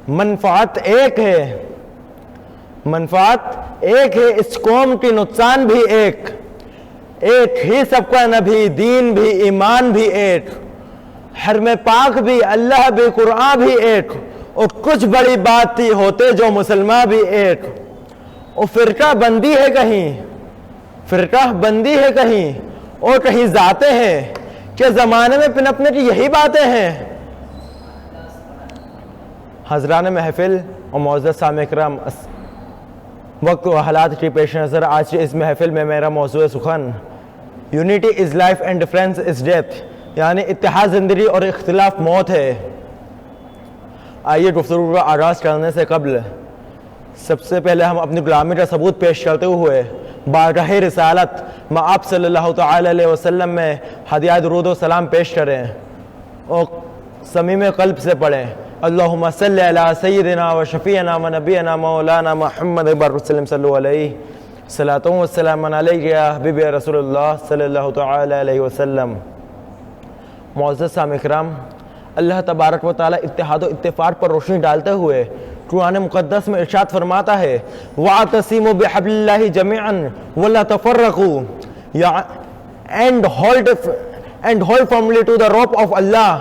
منفعت ایک ہے، منفعت ایک ہے، اس قوم کی نقصان بھی ایک ہی سب کا نبی، دین بھی ایمان بھی ایک، حرم پاک بھی اللہ بھی قرآن بھی ایک، اور کچھ بڑی بات تھی ہوتے جو مسلمان بھی ایک۔ اور فرقہ بندی ہے کہیں، فرقہ بندی ہے کہیں، اور کہیں ذاتیں ہیں کہ زمانے میں پنپنے کی یہی باتیں ہیں۔ حضران محفل اور معزز سامع کرام، وقت و حالات کی پیش نظر آج کی اس محفل میں میرا موضوع سخن unity is life and difference is death, یعنی اتحاد زندگی اور اختلاف موت ہے۔ آئیے گفتگو کا آغاز کرنے سے قبل سب سے پہلے ہم اپنی غلامی کا ثبوت پیش کرتے ہوئے بارگاہ رسالت آپ صلی اللہ تعالی علیہ وسلم میں ہدیہ درود و سلام پیش کریں اور صمیم قلب سے پڑھیں۔ اللہم صلی علی سیدنا و شفیعنا و نبینا مولانا محمد وسلم صلی علیہ صلاۃ و سلام علیہ یا حبیب رسول اللہ صلی اللہ تعالی علیہ وسلم۔ معزز سامع کرام، اللہ تبارک و تعالی اتحاد و اتفاق پر روشنی ڈالتے ہوئے قرآن مقدس میں ارشاد فرماتا ہے وَاعْتَصِمُوا بِحَبْلِ اللَّهِ جَمِيعًا وَلَا تَفَرَّقُوا، and hold firmly to the rope of Allah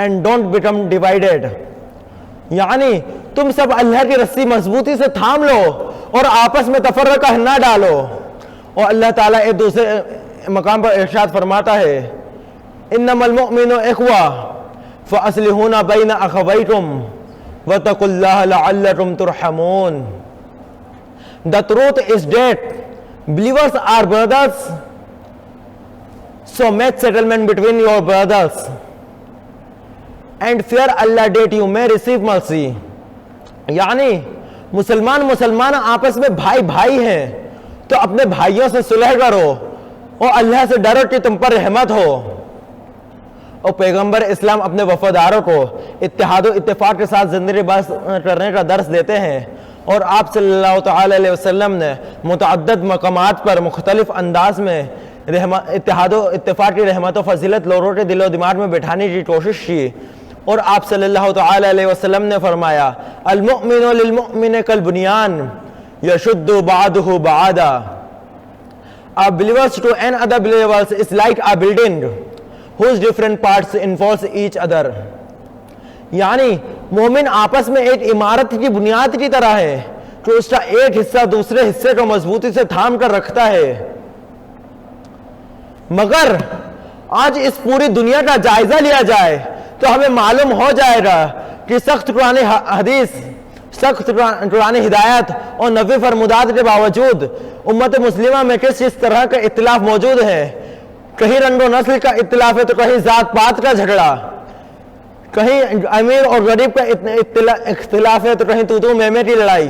and don't become divided، یعنی تم سب اللہ کی رسی مضبوطی سے تھام لو اور آپس میں تفرقہ نہ ڈالو۔ اور اللہ تعالیٰ ایک دوسرے مقام پر ارشاد فرماتا ہے انما المؤمنون اخوہ فاصلحوا بین اخویکم واتقوا اللہ لعلکم ترحمون۔ The truth is that believers are brothers, so make settlement between your brothers and fear Allah that you may receive mercy، یعنی مسلمان آپس میں بھائی ہیں تو اپنے بھائیوں سے صلح کرو اور اللہ سے ڈرو کہ تم پر رحمت ہو۔ اور پیغمبر اسلام اپنے وفاداروں کو اتحاد و اتفاق کے ساتھ زندگی بس کرنے کا درس دیتے ہیں، اور آپ صلی اللہ تعالی علیہ وسلم نے متعدد مقامات پر مختلف انداز میں اتحاد و اتفاق کی رحمت و فضیلت لوگوں کے دل و دماغ میں بٹھانے کی کوشش کی، اور آپ صلی اللہ تعالی علیہ وسلم نے فرمایا المؤمن للمؤمن کالبنیان یشد بعضہ بعضا، A believers to another believers is like a building whose different parts enforce each other، یعنی مومن آپس میں ایک عمارت کی بنیاد کی طرح ہے کہ اس کا ایک حصہ دوسرے حصے کو مضبوطی سے تھام کر رکھتا ہے۔ مگر آج اس پوری دنیا کا جائزہ لیا جائے تو ہمیں معلوم ہو جائے گا کہ سخت قرآن حدیث، سخت قرآن ہدایت اور نبی فرمودات کے باوجود امت مسلمہ میں کس طرح کا اختلاف موجود ہے۔ کہیں رنگ و نسل کا اختلاف ہے تو کہیں ذات پات کا جھگڑا، کہیں امیر اور غریب کا اختلاف ہے تو کہیں تو میمے کی لڑائی،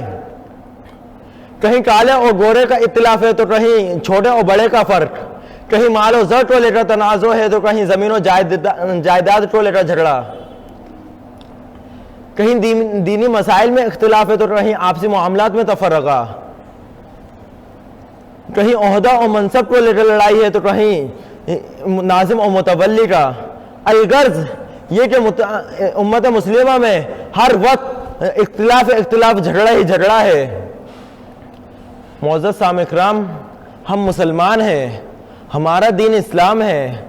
کہیں کالے اور گورے کا اختلاف ہے تو کہیں چھوٹے اور بڑے کا فرق، کہیں مال و زر کو لے کر تنازع ہے تو کہیں زمین و جائیداد کو لے کر جھگڑا، کہیں دینی مسائل میں اختلاف ہے تو کہیں آپسی معاملات میں تفرقہ، کہیں عہدہ اور منصب کو لے کر لڑائی ہے تو کہیں ناظم اور متولی کا۔ الغرض یہ کہ امت مسلمہ میں ہر وقت اختلاف جھگڑا ہے۔ معزز سامع کرام، ہم مسلمان ہیں، ہمارا دین اسلام ہے،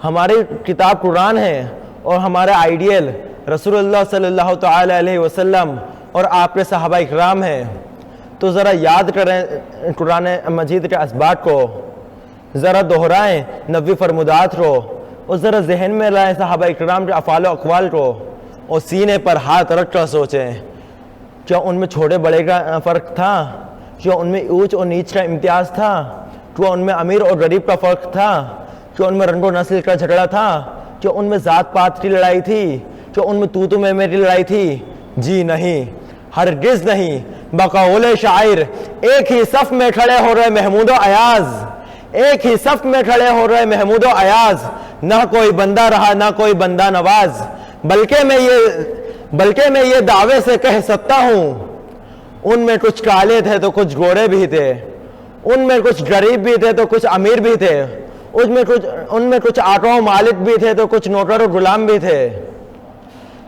ہماری کتاب قرآن ہے، اور ہمارا آئیڈیل رسول اللہ صلی اللہ تعالی علیہ وسلم اور آپ کے صحابہ اکرام ہیں۔ تو ذرا یاد کریں قرآن مجید کے اسباق کو، ذرا دہرائیں نبوی فرمودات کو، اور ذرا ذہن میں لائیں صحابہ اکرام کے افعال و اقوال کو، اور سینے پر ہاتھ رکھ کر سوچیں کیا ان میں چھوٹے بڑے کا فرق تھا؟ کیا ان میں اونچ اور نیچ کا امتیاز تھا؟ کیا ان میں امیر اور غریب کا فرق تھا؟ کیا ان میں رنگ و نسل کا جھگڑا تھا؟ کیا ان میں ذات پات کی لڑائی تھی؟ کیا ان میں تو میں میری لڑائی تھی؟ جی نہیں، ہرگز نہیں۔ بقول شاعر ایک ہی صف میں کھڑے ہو رہے محمود و ایاز، ایک ہی صف میں کھڑے ہو رہے محمود و ایاز، نہ کوئی بندہ رہا نہ کوئی بندہ نواز، بلکہ میں یہ دعوے سے کہہ سکتا ہوں ان میں کچھ کالے تھے تو کچھ گورے بھی تھے، ان میں کچھ غریب بھی تھے تو کچھ امیر بھی تھے، ان میں کچھ آقا و مالک بھی تھے تو کچھ نوکر و غلام بھی تھے۔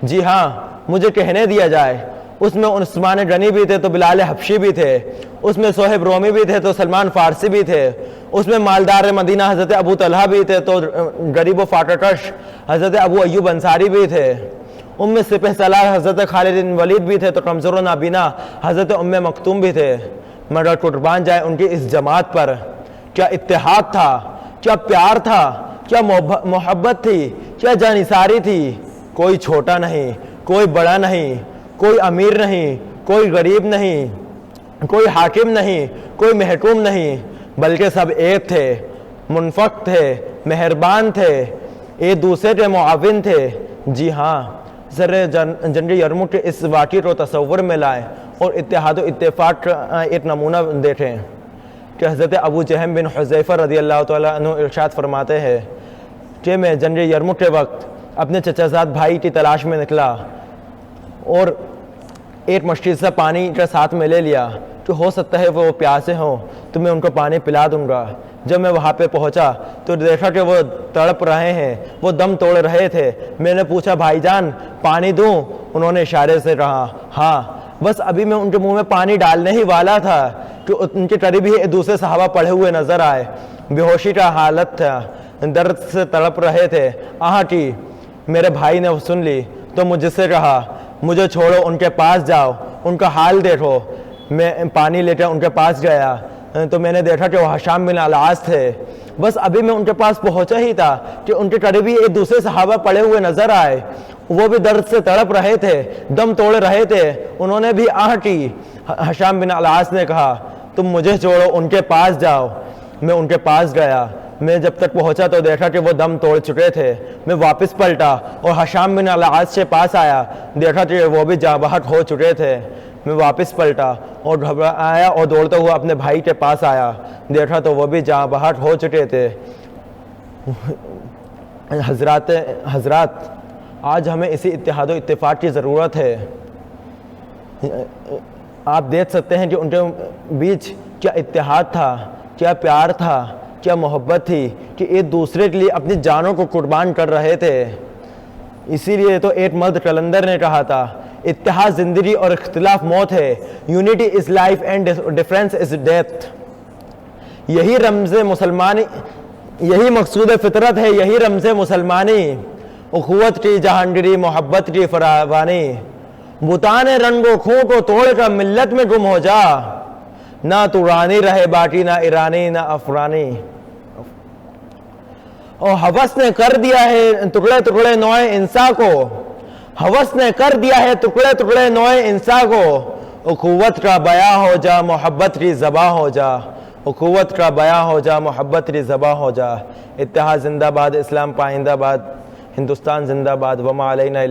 جی ہاں، مجھے کہنے دیا جائے، اس میں عثمان غنی بھی تھے تو بلال حبشی بھی تھے، اس میں صہیب رومی بھی تھے تو سلمان فارسی بھی تھے، اس میں مالدار مدینہ حضرت ابو طلحہ بھی تھے تو غریب و فاٹکش حضرت ابو ایوب انصاری بھی تھے، ان میں سپہ سالار حضرت خالد بن ولید بھی تھے تو کمزور و نابینا حضرت ام مکتوم بھی تھے، مگر قربان جائے ان کی اس جماعت پر۔ کیا اتحاد تھا، کیا پیار تھا، کیا محبت تھی، کیا جانثاری تھی۔ کوئی چھوٹا نہیں، کوئی بڑا نہیں، کوئی امیر نہیں، کوئی غریب نہیں، کوئی حاکم نہیں، کوئی محکوم نہیں، بلکہ سب ایک تھے، منفق تھے، مہربان تھے، ایک دوسرے کے معاون تھے۔ جی ہاں، جنرل یرموک کے اس واقعے کو تصور میں لائیں اور اتحاد و اتفاق کا ایک نمونہ دیکھیں کہ حضرت ابو جہم بن حذیفہ رضی اللہ تعالیٰ عنہ ارشاد فرماتے ہیں کہ میں جنرل یرموک کے وقت اپنے چچا زاد بھائی کی تلاش میں نکلا اور ایک مشکل سے پانی کے ساتھ میں لے لیا کہ ہو سکتا ہے وہ پیاسے ہوں تو میں ان کو پانی پلا دوں گا۔ جب میں وہاں پہ پہنچا تو دیکھا کہ وہ تڑپ رہے ہیں، وہ دم توڑ رہے تھے۔ میں نے پوچھا بھائی جان پانی دوں؟ انہوں نے اشارے سے کہا ہاں۔ بس ابھی میں ان کے منہ میں پانی ڈالنے ہی والا تھا کہ ان کے قریب ہی دوسرے صحابہ پڑے ہوئے نظر آئے، بے ہوشی کا حالت تھا، درد سے تڑپ رہے تھے۔ آہاں کی میرے بھائی نے سن لی تو مجھ سے کہا مجھے چھوڑو، ان کے پاس جاؤ، ان کا حال دیکھو۔ میں پانی لے کر ان کے پاس گیا تو میں نے دیکھا کہ وہ ہشام بن العاص تھے۔ بس ابھی میں ان کے پاس پہنچا ہی تھا کہ ان کے قریب ہی ایک دوسرے صحابہ پڑے ہوئے نظر آئے، وہ بھی درد سے تڑپ رہے تھے، دم توڑ رہے تھے۔ انہوں نے بھی آہ کی۔ ہشام بن العاص نے کہا تم مجھے چھوڑو، ان کے پاس جاؤ۔ میں ان کے پاس گیا، میں جب تک پہنچا تو دیکھا کہ وہ دم توڑ چکے تھے۔ میں واپس پلٹا اور ہشام بن العاص کے پاس آیا، دیکھا کہ وہ بھی جاں بحق ہو چکے تھے۔ میں واپس پلٹا اور گھبرایا اور دوڑتا ہوا اپنے بھائی کے پاس آیا، دیکھا تو وہ بھی جاں بحق ہو چکے تھے۔ حضرات آج ہمیں اسی اتحاد و اتفاق کی ضرورت ہے۔ آپ دیکھ سکتے ہیں کہ ان کے بیچ کیا اتحاد تھا، کیا پیار تھا، کیا محبت تھی کہ ایک دوسرے کے لیے اپنی جانوں کو قربان کر رہے تھے۔ اسی لیے تو ایک مرد قلندر نے کہا تھا اتحاد زندگی اور اختلاف موت ہے، unity is life and difference is death. یہی رمز مسلمانی، یہی مقصود فطرت ہے، یہی رمز مسلمانی، اخوت کی جہانگیری، محبت کی فراوانی۔ بتانے رنگ و خوں کو توڑ کر ملت میں گم ہو جا، نہ تو رانی رہے باقی، نہ ایرانی نہ افغانی۔ اور ہوس نے کر دیا ہے ٹکڑے ٹکڑے نوع انسان کو، ہوس نے کر دیا ہے ٹکڑے ٹکڑے نوع انسان کو۔ اخوت کا بیاں ہو جا، محبت کی ذبح ہو جا، اخوت کا بیاں ہو جا، محبت کی ذبح ہو جا۔ اتحاد زندہ باد، اسلام پائندہ باد، ہندوستان زندہ باد، وما علینا